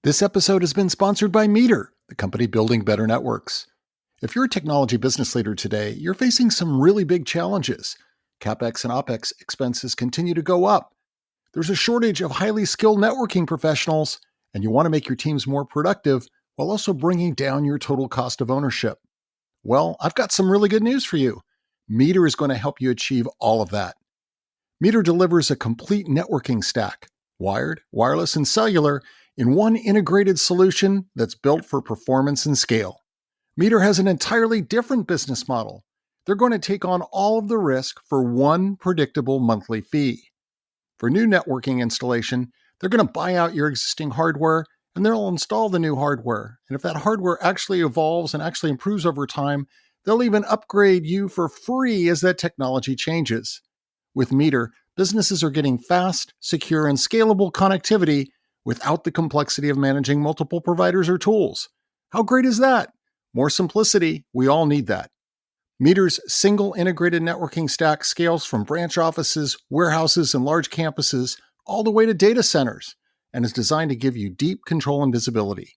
This episode has been sponsored by Meter, the company building better networks. If you're a technology business leader today, you're facing some really big challenges. CapEx and OpEx expenses continue to go up. There's a shortage of highly skilled networking professionals, and you want to make your teams more productive while also bringing down your total cost of ownership. Well, I've got some really good news for you. Meter is going to help you achieve all of that. Meter delivers a complete networking stack, wired, wireless, and cellular, in one integrated solution that's built for performance and scale. Meter has an entirely different business model. They're going to take on all of the risk for one predictable monthly fee. For new networking installation, they're going to buy out your existing hardware and they'll install the new hardware. And if that hardware actually evolves and actually improves over time, they'll even upgrade you for free as that technology changes. With Meter, businesses are getting fast, secure, and scalable connectivity without the complexity of managing multiple providers or tools. How great is that? More simplicity, we all need that. Meter's single integrated networking stack scales from branch offices, warehouses, and large campuses all the way to data centers and is designed to give you deep control and visibility.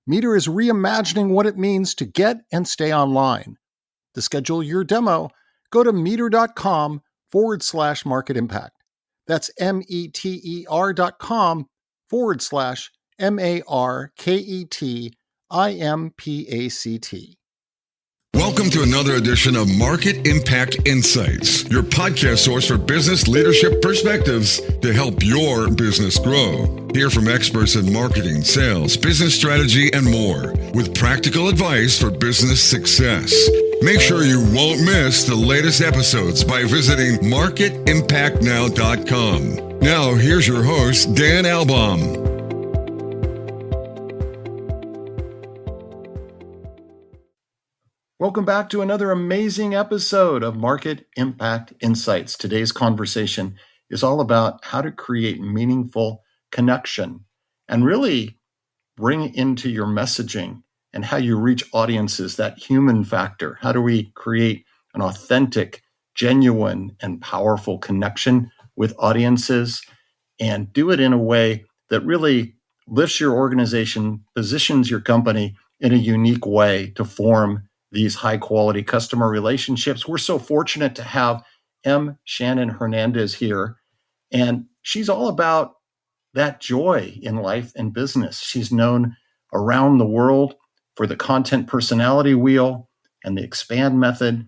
Meter is reimagining what it means to get and stay online. To schedule your demo, go to meter.com/market impact. That's METER.com/MARKETIMPACT. Welcome to another edition of Market Impact Insights, your podcast source for business leadership perspectives to help your business grow. Hear from experts in marketing, sales, business strategy, and more, with practical advice for business success. Make sure you won't miss the latest episodes by visiting marketimpactnow.com. Now, here's your host, Dan Albaum. Welcome back to another amazing episode of Market Impact Insights. Today's conversation is all about how to create meaningful connection and really bring into your messaging and how you reach audiences, that human factor. How do we create an authentic, genuine, and powerful connection with audiences and do it in a way that really lifts your organization, positions your company in a unique way to form these high-quality customer relationships. We're so fortunate to have Shannon Hernandez here, and she's all about that joy in life and business. She's known around the world for the Content Personality Wheel and the Expand Method.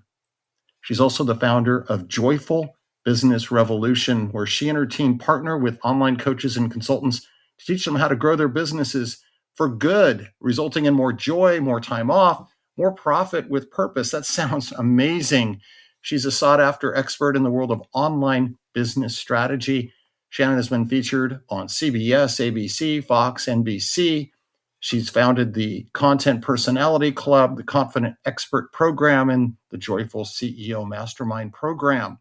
She's also the founder of Joyful Business Revolution, where she and her team partner with online coaches and consultants to teach them how to grow their businesses for good, resulting in more joy, more time off, more profit with purpose. That sounds amazing. She's a sought-after expert in the world of online business strategy. Shannon has been featured on CBS, ABC, Fox, NBC. She's founded the Content Personality Club, the Confident Expert Program, and the Joyful CEO Mastermind Program.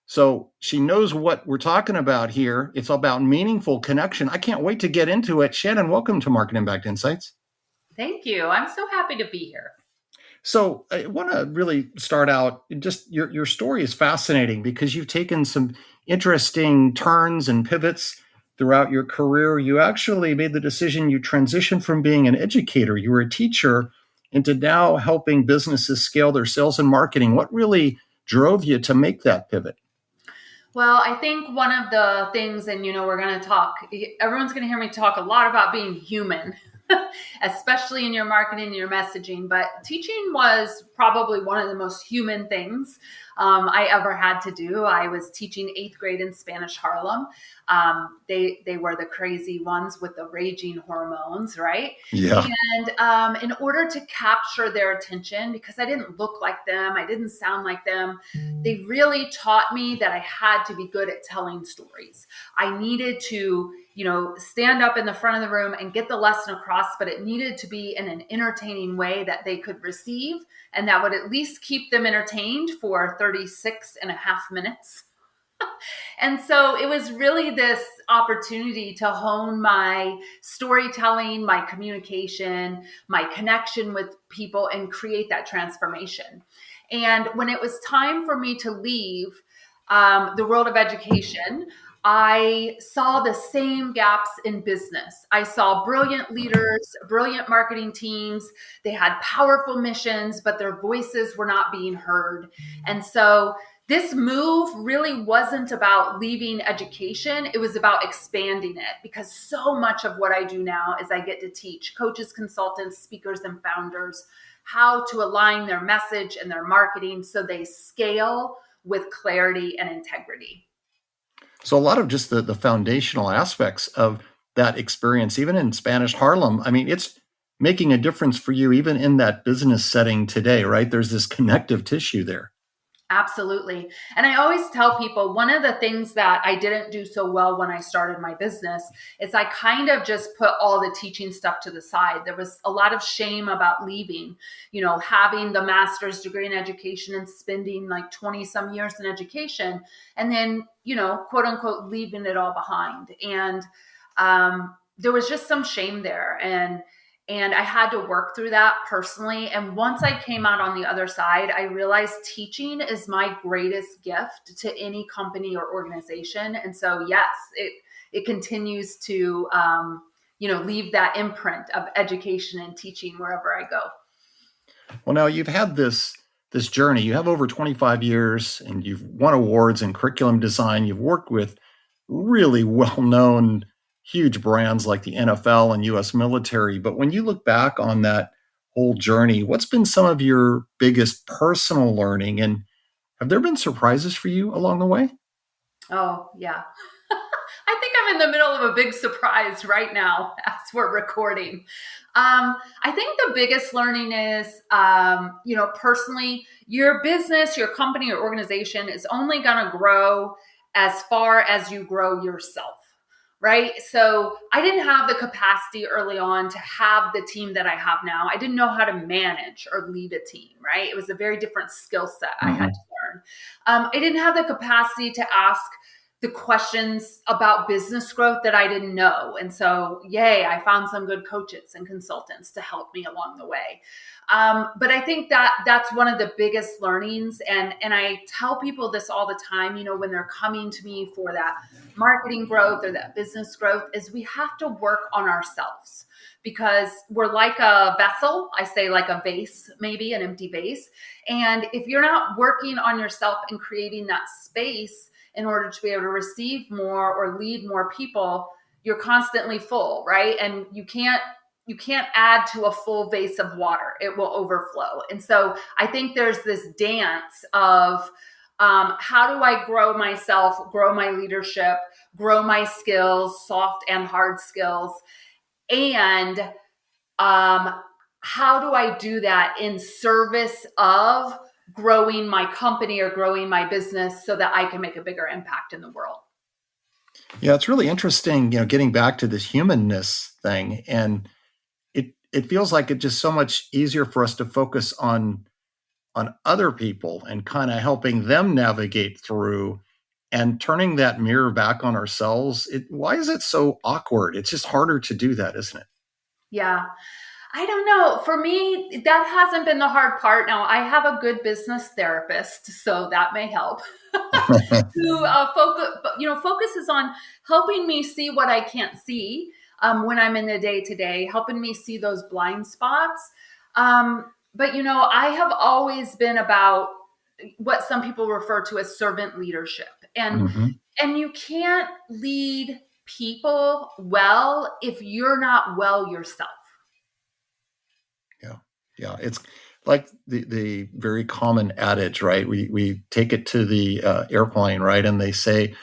So she knows what we're talking about here. It's about meaningful connection. I can't wait to get into it. Shannon, welcome to Market Impact Insights. Thank you. I'm so happy to be here. So I want to really start out, just your story is fascinating because you've taken some interesting turns and pivots throughout your career. You actually made the decision, you transitioned from being an educator, you were a teacher, into now helping businesses scale their sales and marketing. What really drove you to make that pivot? Well, I think one of the things, and we're going to talk, everyone's going to hear me talk a lot about being human, especially in your marketing and your messaging. But teaching was probably one of the most human things I ever had to do. I was teaching 8th grade in Spanish Harlem. They were the crazy ones with the raging hormones, right? Yeah. And in order to capture their attention, because I didn't look like them, I didn't sound like them, they really taught me that I had to be good at telling stories. I needed to stand up in the front of the room and get the lesson across, but it needed to be in an entertaining way that they could receive and that would at least keep them entertained for 36 and a half minutes. And so it was really this opportunity to hone my storytelling, my communication, my connection with people, and create that transformation. And when it was time for me to leave the world of education, I saw the same gaps in business. I saw brilliant leaders, brilliant marketing teams. They had powerful missions, but their voices were not being heard. And so this move really wasn't about leaving education. It was about expanding it, because so much of what I do now is I get to teach coaches, consultants, speakers, and founders how to align their message and their marketing so they scale with clarity and integrity. So a lot of just the foundational aspects of that experience, even in Spanish Harlem, I mean, it's making a difference for you even in that business setting today, right? There's this connective tissue there. Absolutely. And I always tell people, one of the things that I didn't do so well when I started my business is I kind of just put all the teaching stuff to the side. There was a lot of shame about leaving, having the master's degree in education and spending like 20 some years in education, and then, quote unquote, leaving it all behind. And there was just some shame there. And I had to work through that personally. And once I came out on the other side, I realized teaching is my greatest gift to any company or organization. And so, yes, it continues to, leave that imprint of education and teaching wherever I go. Well, now you've had this journey. You have over 25 years, and you've won awards in curriculum design. You've worked with really well-known huge brands like the NFL and US military. But when you look back on that whole journey, what's been some of your biggest personal learning? And have there been surprises for you along the way? Oh, yeah. I think I'm in the middle of a big surprise right now as we're recording. I think the biggest learning is, personally, your business, your company, your organization is only going to grow as far as you grow yourself. Right. So I didn't have the capacity early on to have the team that I have now. I didn't know how to manage or lead a team. Right. It was a very different skill set I had to learn. I didn't have the capacity to ask the questions about business growth that I didn't know. And so, I found some good coaches and consultants to help me along the way. But I think that's one of the biggest learnings. And I tell people this all the time, when they're coming to me for that marketing growth or that business growth, is we have to work on ourselves, because we're like a vessel. I say like a vase, maybe an empty vase. And if you're not working on yourself and creating that space in order to be able to receive more or lead more people, you're constantly full, right? And you can't add to a full vase of water. It will overflow. And so I think there's this dance of how do I grow myself, grow my leadership, grow my skills, soft and hard skills, and how do I do that in service of growing my company or growing my business so that I can make a bigger impact in the world. Yeah, it's really interesting, getting back to this humanness thing. And it feels like it's just so much easier for us to focus on other people and kind of helping them navigate through, and turning that mirror back on ourselves. Why is it so awkward? It's just harder to do that, isn't it? Yeah. I don't know. For me, that hasn't been the hard part. Now, I have a good business therapist, so that may help. Who focuses on helping me see what I can't see when I'm in the day-to-day, helping me see those blind spots. But I have always been about what some people refer to as servant leadership, and you can't lead people well if you're not well yourself. Yeah, it's like the very common adage, right? We take it to the airplane, right? And they say,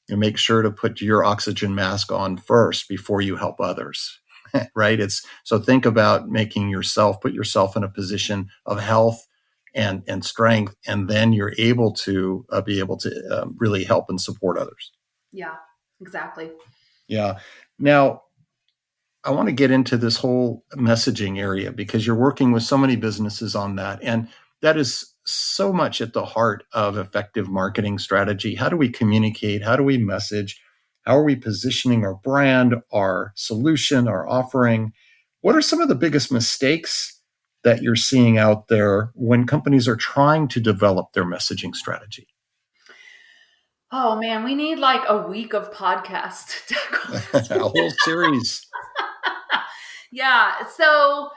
make sure to put your oxygen mask on first before you help others, right? So think about put yourself in a position of health and strength, and then you're able to really help and support others. Yeah, exactly. Yeah. Now, I want to get into this whole messaging area, because you're working with so many businesses on that. And that is so much at the heart of effective marketing strategy. How do we communicate? How do we message? How are we positioning our brand, our solution, our offering? What are some of the biggest mistakes that you're seeing out there when companies are trying to develop their messaging strategy? Oh man, we need like a week of podcast to tackle this. A whole series. Yeah. So,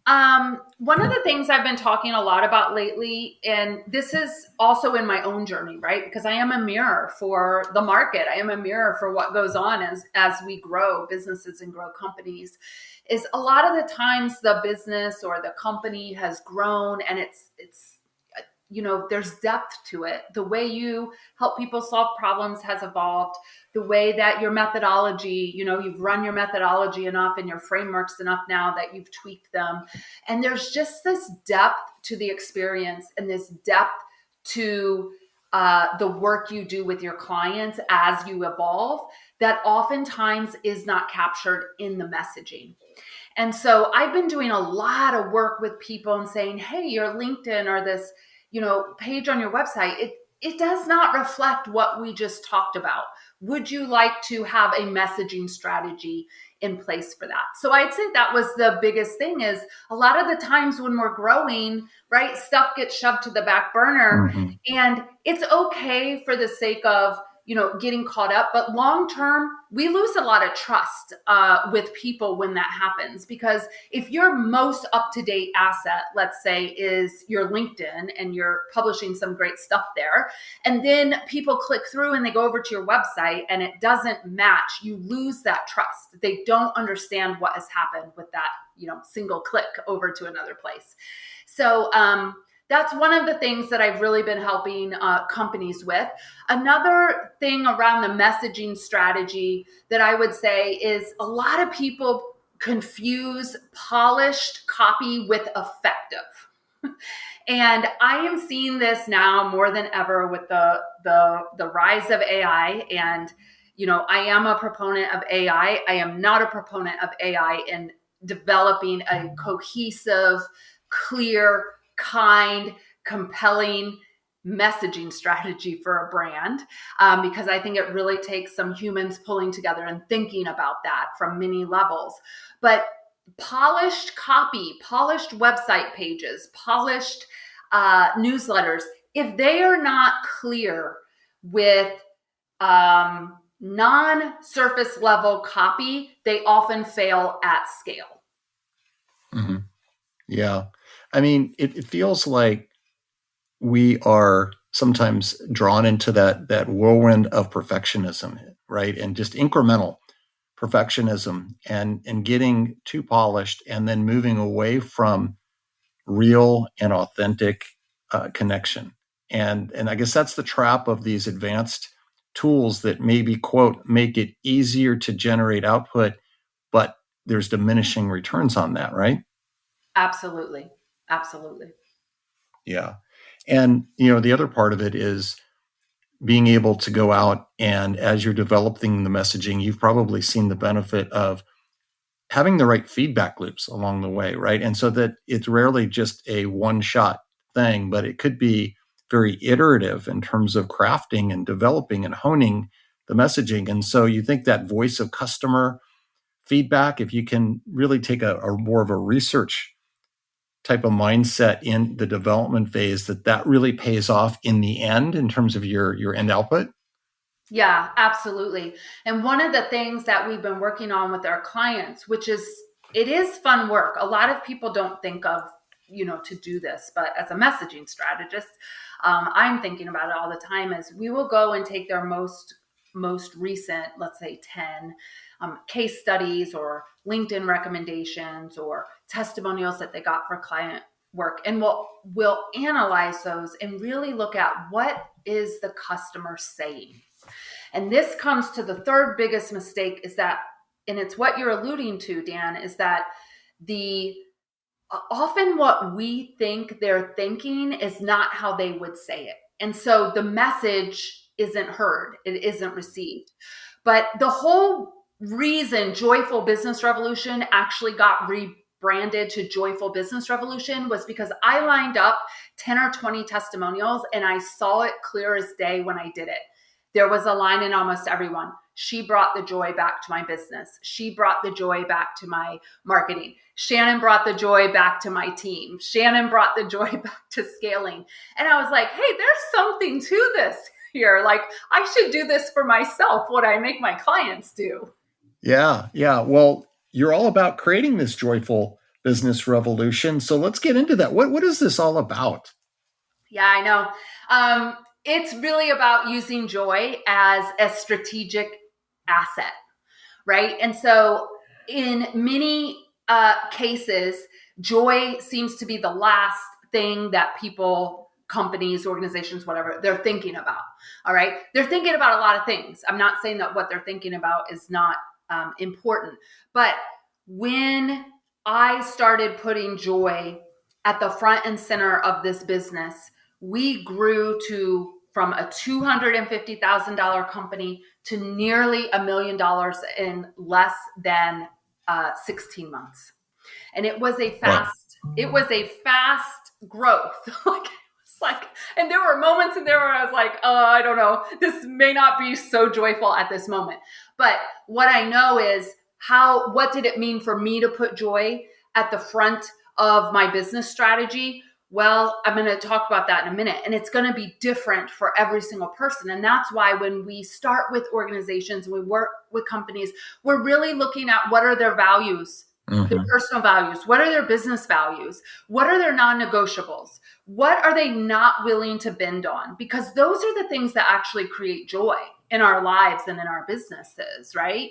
one of the things I've been talking a lot about lately, and this is also in my own journey, right? Because I am a mirror for the market. I am a mirror for what goes on as we grow businesses and grow companies. Is a lot of the times the business or the company has grown, and it's there's depth to it. The way you help people solve problems has evolved. The way that your methodology, you've run your methodology enough and your frameworks enough now that you've tweaked them. And there's just this depth to the experience and this depth to the work you do with your clients as you evolve that oftentimes is not captured in the messaging. And so I've been doing a lot of work with people and saying, hey, your LinkedIn or this page on your website, it does not reflect what we just talked about. Would you like to have a messaging strategy in place for that? So I'd say that was the biggest thing is a lot of the times when we're growing, right, stuff gets shoved to the back burner. Mm-hmm. And it's okay for the sake of, getting caught up. But long term, we lose a lot of trust with people when that happens. Because if your most up-to-date asset, let's say, is your LinkedIn and you're publishing some great stuff there, and then people click through and they go over to your website and it doesn't match, you lose that trust. They don't understand what has happened with that, single click over to another place. So, that's one of the things that I've really been helping companies with. Another thing around the messaging strategy that I would say is a lot of people confuse polished copy with effective. And I am seeing this now more than ever with the rise of AI. And, I am a proponent of AI. I am not a proponent of AI in developing a cohesive, clear, kind, compelling messaging strategy for a brand, because I think it really takes some humans pulling together and thinking about that from many levels. But polished copy, polished website pages, polished newsletters, if they are not clear with non-surface level copy, they often fail at scale. Mm-hmm. Yeah. I mean, it feels like we are sometimes drawn into that whirlwind of perfectionism, right? And just incremental perfectionism and getting too polished and then moving away from real and authentic connection. And I guess that's the trap of these advanced tools that maybe, quote, make it easier to generate output, but there's diminishing returns on that, right? Absolutely. Absolutely. Yeah. And, the other part of it is being able to go out and as you're developing the messaging, you've probably seen the benefit of having the right feedback loops along the way, right? And so that it's rarely just a one-shot thing, but it could be very iterative in terms of crafting and developing and honing the messaging. And so you think that voice of customer feedback, if you can really take a more of a research type of mindset in the development phase, that really pays off in the end in terms of your end output? Yeah, absolutely. And one of the things that we've been working on with our clients, it is fun work. A lot of people don't think of, to do this, but as a messaging strategist, I'm thinking about it all the time is we will go and take their most recent, let's say 10 case studies or LinkedIn recommendations or testimonials that they got for client work. And we'll analyze those and really look at what is the customer saying. And this comes to the third biggest mistake is that, and it's what you're alluding to, Dan, is that often what we think they're thinking is not how they would say it. And so the message isn't heard, it isn't received. But the whole reason Joyful Business Revolution actually got rebranded to Joyful Business Revolution was because I lined up 10 or 20 testimonials and I saw it clear as day when I did it. There was a line in almost everyone. She brought the joy back to my business. She brought the joy back to my marketing. Shannon brought the joy back to my team. Shannon brought the joy back to scaling. And I was like, hey, there's something to this. here. Like, I should do this for myself, what I make my clients do. Yeah. Yeah. Well, you're all about creating this joyful business revolution. So let's get into that. What is this all about? Yeah, I know. It's really about using joy as a strategic asset, right? And so in many cases, joy seems to be the last thing that people, companies, organizations, whatever, they're thinking about. All right. They're thinking about a lot of things. I'm not saying that what they're thinking about is not important, but when I started putting joy at the front and center of this business, we grew to from a $250,000 company to nearly $1 million in less than 16 months. And it was a fast growth. like, and there were moments in there where I was like, I don't know, this may not be so joyful at this moment. But what I know is what did it mean for me to put joy at the front of my business strategy? Well, I'm going to talk about that in a minute. And it's going to be different for every single person. And that's why when we start with organizations, we work with companies, we're really looking at what are their values, their personal values, what are their business values, what are their non-negotiables, what are they not willing to bend on? Because those are the things that actually create joy in our lives and in our businesses, right?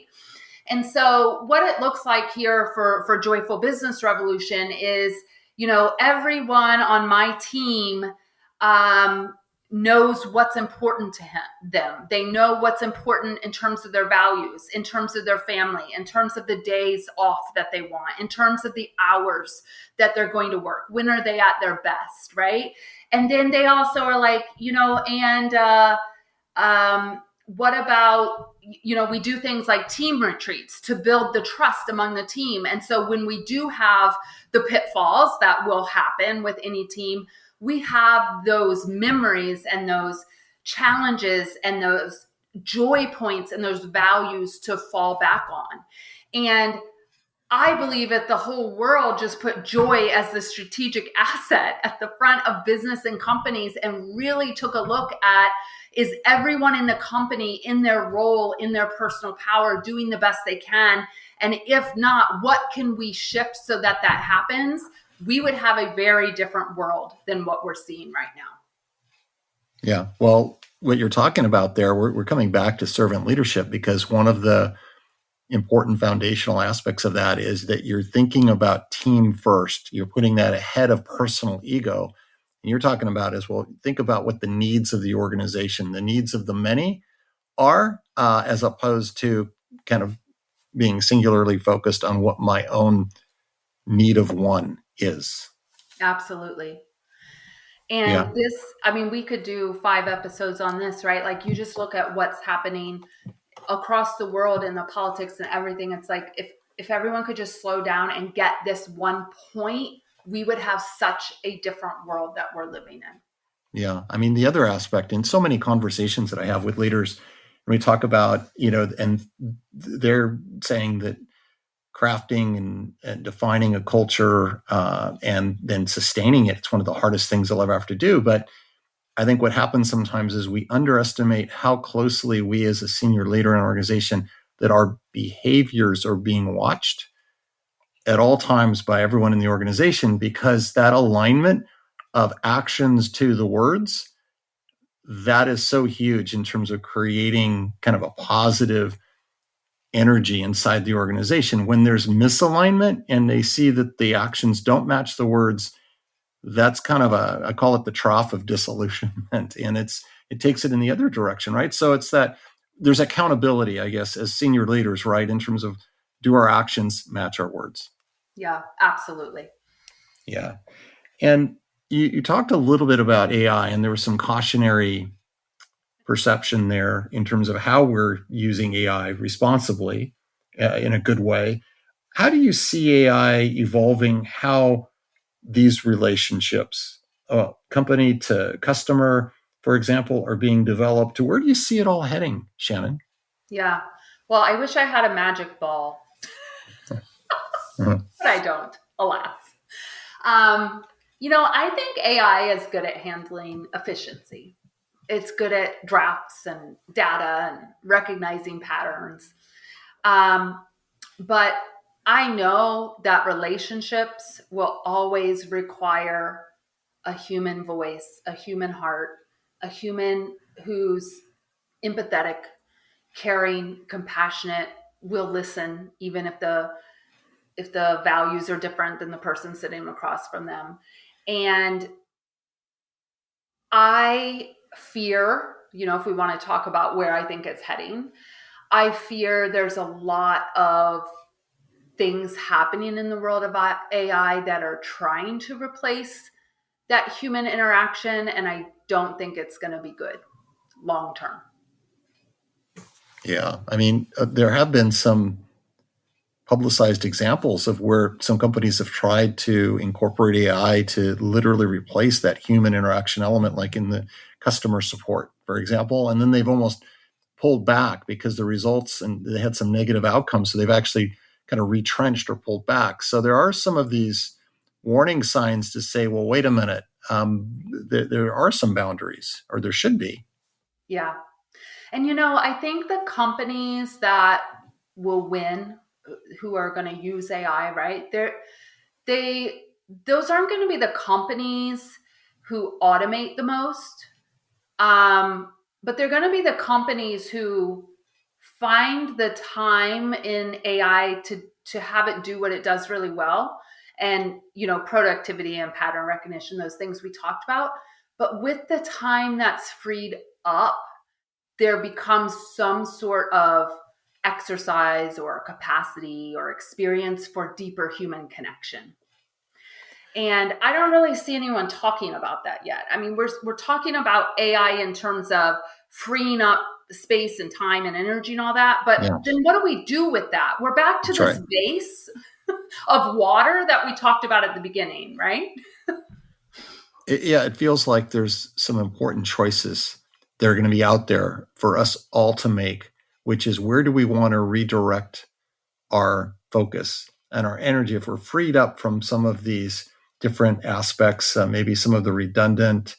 And so what it looks like here for Joyful Business Revolution is, everyone on my team knows what's important to them. They know what's important in terms of their values, in terms of their family, in terms of the days off that they want, in terms of the hours that they're going to work. When are they at their best, right? And then they also are like, what about, we do things like team retreats to build the trust among the team. And so when we do have the pitfalls that will happen with any team, we have those memories and those challenges and those joy points and those values to fall back on. And I believe that the whole world just put joy as the strategic asset at the front of business and companies and really took a look at, is everyone in the company in their role, in their personal power, doing the best they can? And if not, what can we shift so that happens? We would have a very different world than what we're seeing right now. Yeah. Well, what you're talking about there, we're coming back to servant leadership, because one of the important foundational aspects of that is that you're thinking about team first. You're putting that ahead of personal ego. And you're talking about as well, think about what the needs of the organization, the needs of the many are, as opposed to kind of being singularly focused on what my own need of one is. Absolutely. And we could do 5 episodes on this, right? Like, you just look at what's happening across the world in the politics and everything. It's like, if everyone could just slow down and get this one point, we would have such a different world that we're living in. Yeah. I mean, the other aspect in so many conversations that I have with leaders, when we talk about, and they're saying that crafting and defining a culture and then sustaining it, it's one of the hardest things they'll ever have to do. But I think what happens sometimes is we underestimate how closely we as a senior leader in an organization, that our behaviors are being watched at all times by everyone in the organization, because that alignment of actions to the words, that is so huge in terms of creating kind of a positive energy inside the organization. When there's misalignment and they see that the actions don't match the words, that's kind of I call it the trough of disillusionment, and it takes it in the other direction, right? So it's that there's accountability, I guess, as senior leaders, right? In terms of, do our actions match our words? Yeah, absolutely. Yeah. And you talked a little bit about AI, and there was some cautionary perception there in terms of how we're using AI responsibly in a good way. How do you see AI evolving how these relationships, company to customer, for example, are being developed? Where do you see it all heading, Shannon? Yeah. Well, I wish I had a magic ball, but I don't, alas. I think AI is good at handling efficiency. It's good at drafts and data and recognizing patterns. But I know that relationships will always require a human voice, a human heart, a human who's empathetic, caring, compassionate, will listen, even if the values are different than the person sitting across from them. And I fear, if we want to talk about where I think it's heading, I fear there's a lot of things happening in the world of AI that are trying to replace that human interaction. And I don't think it's going to be good long term. Yeah. I mean, there have been some publicized examples of where some companies have tried to incorporate AI to literally replace that human interaction element, like in the customer support, for example. And then they've almost pulled back because the results, and they had some negative outcomes. So they've actually kind of retrenched or pulled back. So there are some of these warning signs to say, well, wait a minute, there are some boundaries, or there should be. Yeah. And, I think the companies that will win, who are going to use AI, right? Those aren't going to be the companies who automate the most. But they're going to be the companies who find the time in AI to have it do what it does really well. And, productivity and pattern recognition, those things we talked about. But with the time that's freed up, there becomes some sort of exercise or capacity or experience for deeper human connection. And I don't really see anyone talking about that yet. I mean, we're talking about AI in terms of freeing up space and time and energy and all that. But then what do we do with that? We're back to this base of water that we talked about at the beginning, right? It feels like there's some important choices that are going to be out there for us all to make, which is, where do we want to redirect our focus and our energy if we're freed up from some of these different aspects, maybe some of the redundant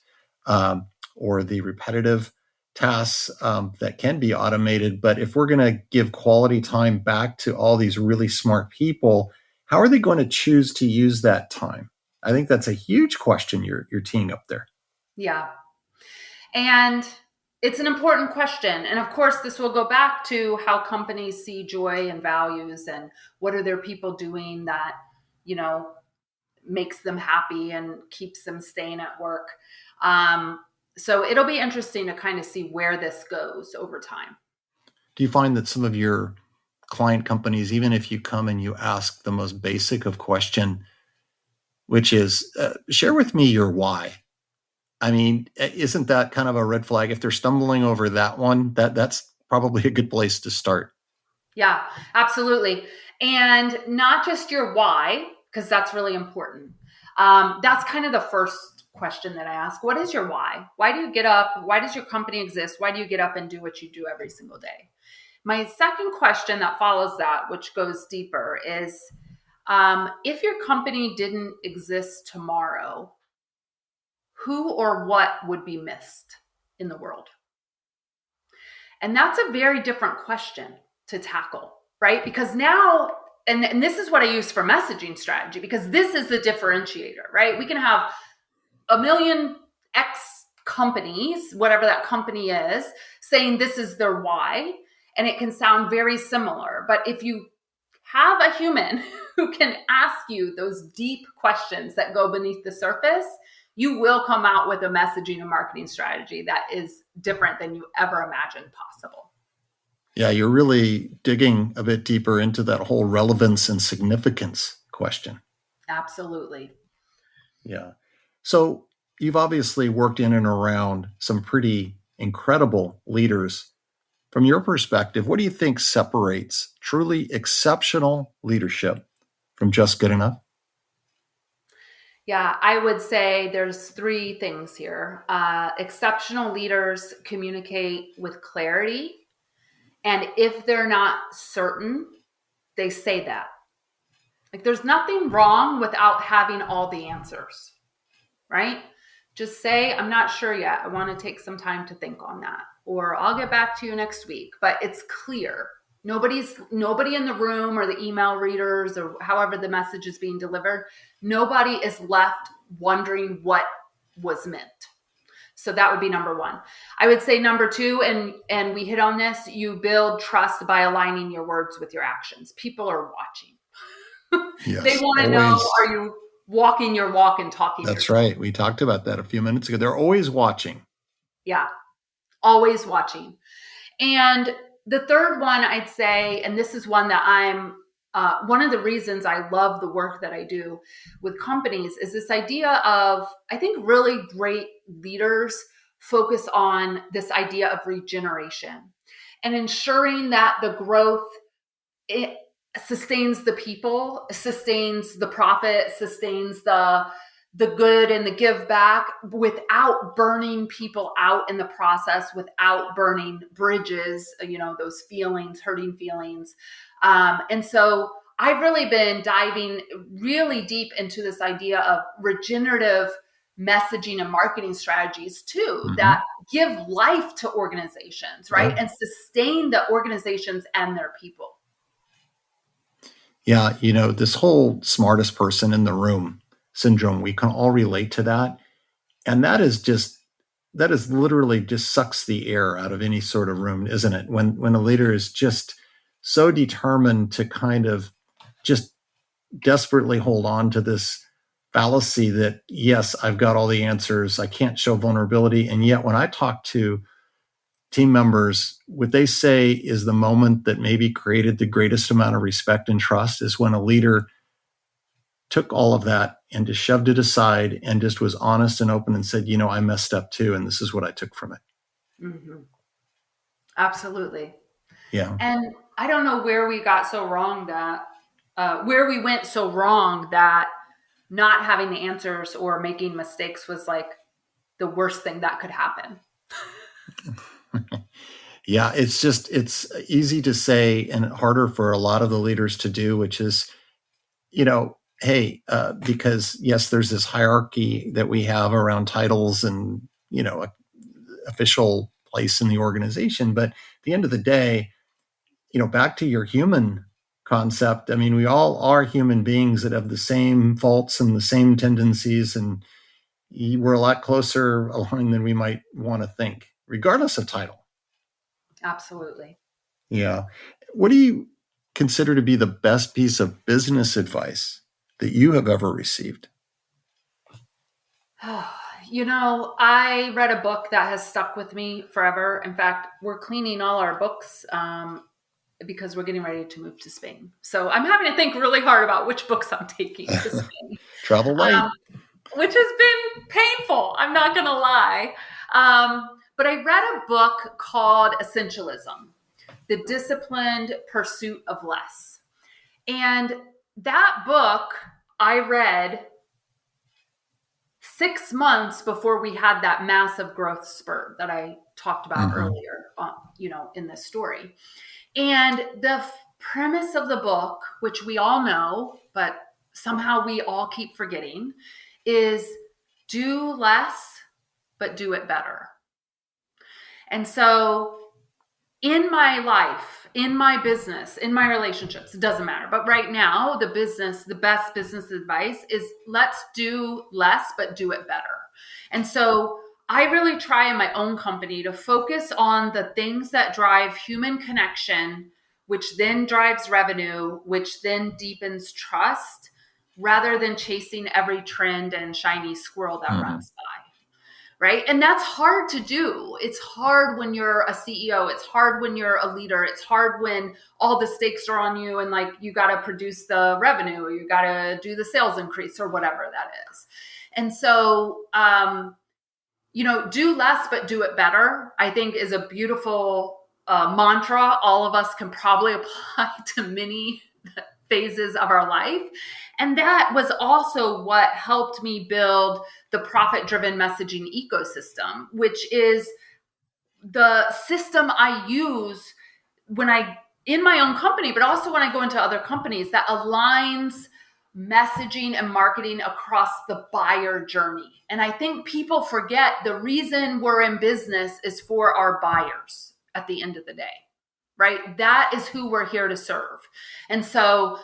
or the repetitive tasks that can be automated. But if we're going to give quality time back to all these really smart people, how are they going to choose to use that time? I think that's a huge question you're teeing up there. Yeah. And it's an important question. And of course, this will go back to how companies see joy and values, and what are their people doing that, makes them happy and keeps them staying at work. So it'll be interesting to kind of see where this goes over time. Do you find that some of your client companies, even if you come and you ask the most basic of question, which is, share with me your why? I mean, isn't that kind of a red flag? If they're stumbling over that one, that's probably a good place to start. Yeah, absolutely. And not just your why, because that's really important. That's kind of the first question that I ask. What is your why? Why do you get up? Why does your company exist? Why do you get up and do what you do every single day? My second question that follows that, which goes deeper, is if your company didn't exist tomorrow, who or what would be missed in the world? And that's a very different question to tackle, right? Because now, and this is what I use for messaging strategy, because this is the differentiator, right? We can have a million X companies, whatever that company is, saying this is their why, and it can sound very similar. But if you have a human who can ask you those deep questions that go beneath the surface, you will come out with a messaging and marketing strategy that is different than you ever imagined possible. Yeah, you're really digging a bit deeper into that whole relevance and significance question. Absolutely. Yeah. So you've obviously worked in and around some pretty incredible leaders. From your perspective, what do you think separates truly exceptional leadership from just good enough? Yeah, I would say there's three things here. Exceptional leaders communicate with clarity. And if they're not certain, they say that. Like, there's nothing wrong without having all the answers, right? Just say, I'm not sure yet. I want to take some time to think on that. Or I'll get back to you next week. But it's clear. Nobody in the room or the email readers or however the message is being delivered, nobody is left wondering what was meant. So that would be number one. I would say number two, and we hit on this, you build trust by aligning your words with your actions. People are watching. Yes, they want to know, are you walking your walk and talking? That's right. We talked about that a few minutes ago. They're always watching. Yeah, always watching. And the third one I'd say, and this is one that I'm, one of the reasons I love the work that I do with companies is this idea of, I think really great leaders focus on this idea of regeneration and ensuring that the growth, it sustains the people, sustains the profit, sustains the good and the give back without burning people out in the process, without burning bridges, those feelings, hurting feelings. And so I've really been diving really deep into this idea of regenerative messaging and marketing strategies too, that give life to organizations, right? And sustain the organizations and their people. Yeah, this whole smartest person in the room syndrome, we can all relate to that. And that is literally just sucks the air out of any sort of room, isn't it? When a leader is just so determined to kind of just desperately hold on to this fallacy that, yes, I've got all the answers, I can't show vulnerability. And yet when I talk to team members, what they say is the moment that maybe created the greatest amount of respect and trust is when a leader took all of that and just shoved it aside and just was honest and open and said, I messed up too, and this is what I took from it. Mm-hmm. Absolutely. Yeah. And I don't know where we got so wrong that, where we went so wrong that not having the answers or making mistakes was like the worst thing that could happen. Yeah, it's easy to say and harder for a lot of the leaders to do, which is, hey, because yes, there's this hierarchy that we have around titles and, official place in the organization. But at the end of the day, back to your human concept. I mean, we all are human beings that have the same faults and the same tendencies, and we're a lot closer along than we might want to think, regardless of title. Absolutely. Yeah. What do you consider to be the best piece of business advice that you have ever received? I read a book that has stuck with me forever. In fact, we're cleaning all our books because we're getting ready to move to Spain. So I'm having to think really hard about which books I'm taking to Spain. Travel light. Which has been painful. I'm not going to lie. But I read a book called Essentialism, The Disciplined Pursuit of Less. And that book I read 6 months before we had that massive growth spurt that I talked about earlier, in this story. And the premise of the book, which we all know, but somehow we all keep forgetting, is do less, but do it better. And so in my life, in my business, in my relationships, it doesn't matter. But right now, the best business advice is let's do less, but do it better. And so I really try in my own company to focus on the things that drive human connection, which then drives revenue, which then deepens trust, rather than chasing every trend and shiny squirrel that runs by. Right. And that's hard to do. It's hard when you're a CEO. It's hard when you're a leader. It's hard when all the stakes are on you and like you got to produce the revenue or you got to do the sales increase or whatever that is. And so, do less, but do it better, I think is a beautiful mantra all of us can probably apply to many phases of our life. And that was also what helped me build the profit-driven messaging ecosystem, which is the system I use in my own company, but also when I go into other companies that aligns messaging and marketing across the buyer journey. And I think people forget the reason we're in business is for our buyers at the end of the day, right? That is who we're here to serve. And so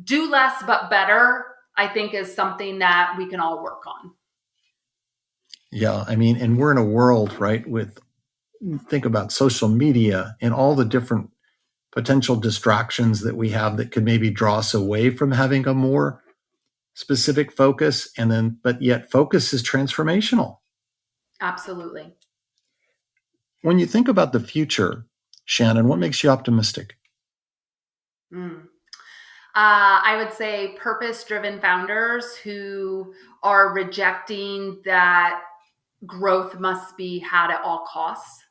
do less but better, I think, is something that we can all work on. Yeah, I mean, and we're in a world, right, with, think about social media and all the different potential distractions that we have that could maybe draw us away from having a more specific focus. And then, but yet focus is transformational. Absolutely. When you think about the future, Shannon, what makes you optimistic? I would say purpose-driven founders who are rejecting that growth must be had at all costs.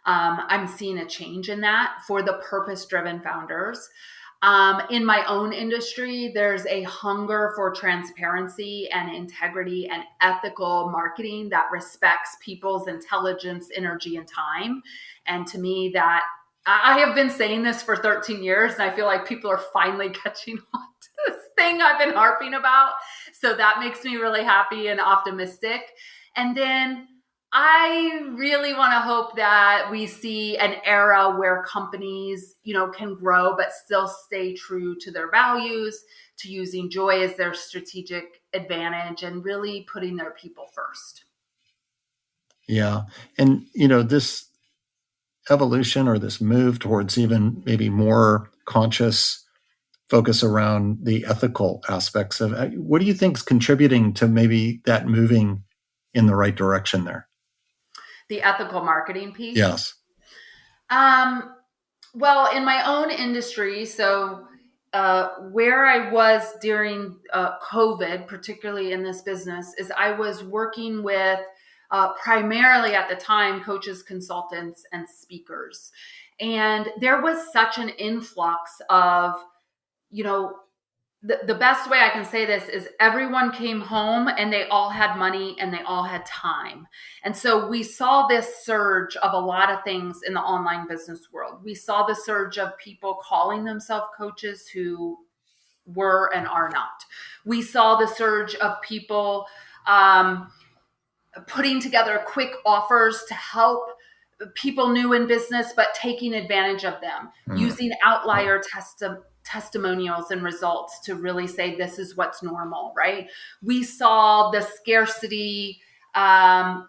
I'm seeing a change in that for the purpose-driven founders. In my own industry, there's a hunger for transparency and integrity and ethical marketing that respects people's intelligence, energy, and time. And to me, that I have been saying this for 13 years, and I feel like people are finally catching on to this thing I've been harping about. So that makes me really happy and optimistic. And then I really want to hope that we see an era where companies, can grow, but still stay true to their values, to using joy as their strategic advantage and really putting their people first. Yeah. And, this evolution or this move towards even maybe more conscious focus around the ethical aspects of what do you think is contributing to maybe that moving in the right direction there? The ethical marketing piece? Yes. Well, in my own industry, so where I was during COVID, particularly in this business, is I was working with primarily at the time coaches, consultants, and speakers. And there was such an influx of, the best way I can say this is everyone came home and they all had money and they all had time. And so we saw this surge of a lot of things in the online business world. We saw the surge of people calling themselves coaches who were and are not. We saw the surge of people putting together quick offers to help people new in business, but taking advantage of them, using outlier testimonials and results to really say this is what's normal, right? We saw the scarcity, what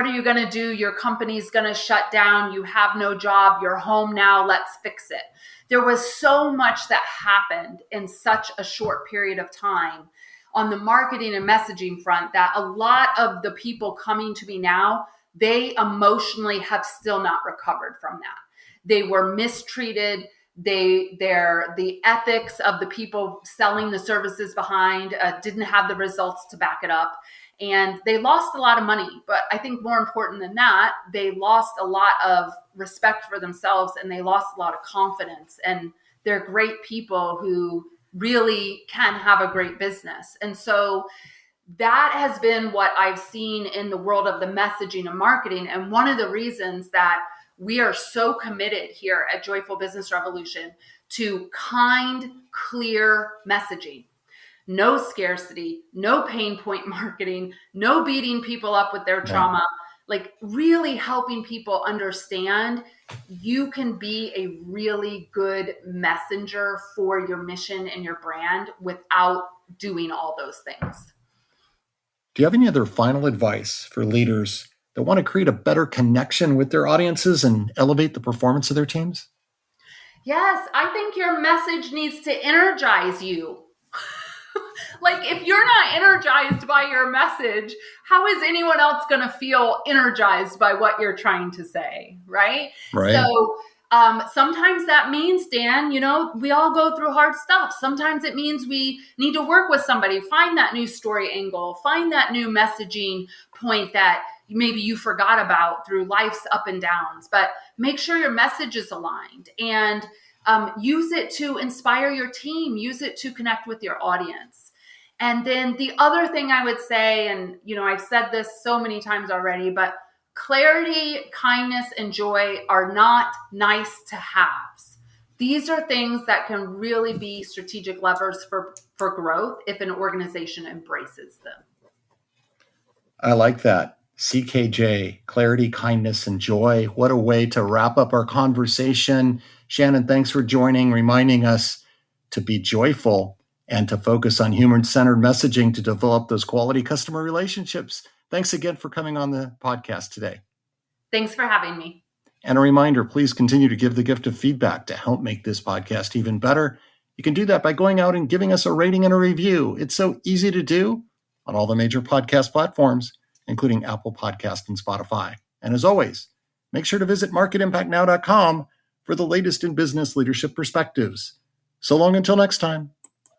are you going to do? Your company's going to shut down. You have no job. You're home now. Let's fix it. There was so much that happened in such a short period of time on the marketing and messaging front that a lot of the people coming to me now, they emotionally have still not recovered from that. They were mistreated. The ethics of the people selling the services behind didn't have the results to back it up. And they lost a lot of money. But I think more important than that, they lost a lot of respect for themselves and they lost a lot of confidence. And they're great people who really can have a great business. And so that has been what I've seen in the world of the messaging and marketing. And one of the reasons that we are so committed here at Joyful Business Revolution to kind, clear messaging. No scarcity, no pain point marketing, no beating people up with their trauma, like really helping people understand you can be a really good messenger for your mission and your brand without doing all those things. Do you have any other final advice for leaders that want to create a better connection with their audiences and elevate the performance of their teams? Yes, I think your message needs to energize you. Like if you're not energized by your message, how is anyone else going to feel energized by what you're trying to say, right? Right. So sometimes that means, Dan, we all go through hard stuff. Sometimes it means we need to work with somebody, find that new story angle, find that new messaging point that maybe you forgot about through life's up and downs, but make sure your message is aligned and use it to inspire your team, use it to connect with your audience. And then the other thing I would say, and I've said this so many times already, but clarity, kindness, and joy are not nice to haves. These are things that can really be strategic levers for growth if an organization embraces them. I like that. CKJ, clarity, kindness, and joy. What a way to wrap up our conversation. Shannon, thanks for joining, reminding us to be joyful and to focus on human-centered messaging to develop those quality customer relationships. Thanks again for coming on the podcast today. Thanks for having me. And a reminder, please continue to give the gift of feedback to help make this podcast even better. You can do that by going out and giving us a rating and a review. It's so easy to do on all the major podcast platforms, including Apple Podcast and Spotify. And as always, make sure to visit marketimpactnow.com for the latest in business leadership perspectives. So long until next time.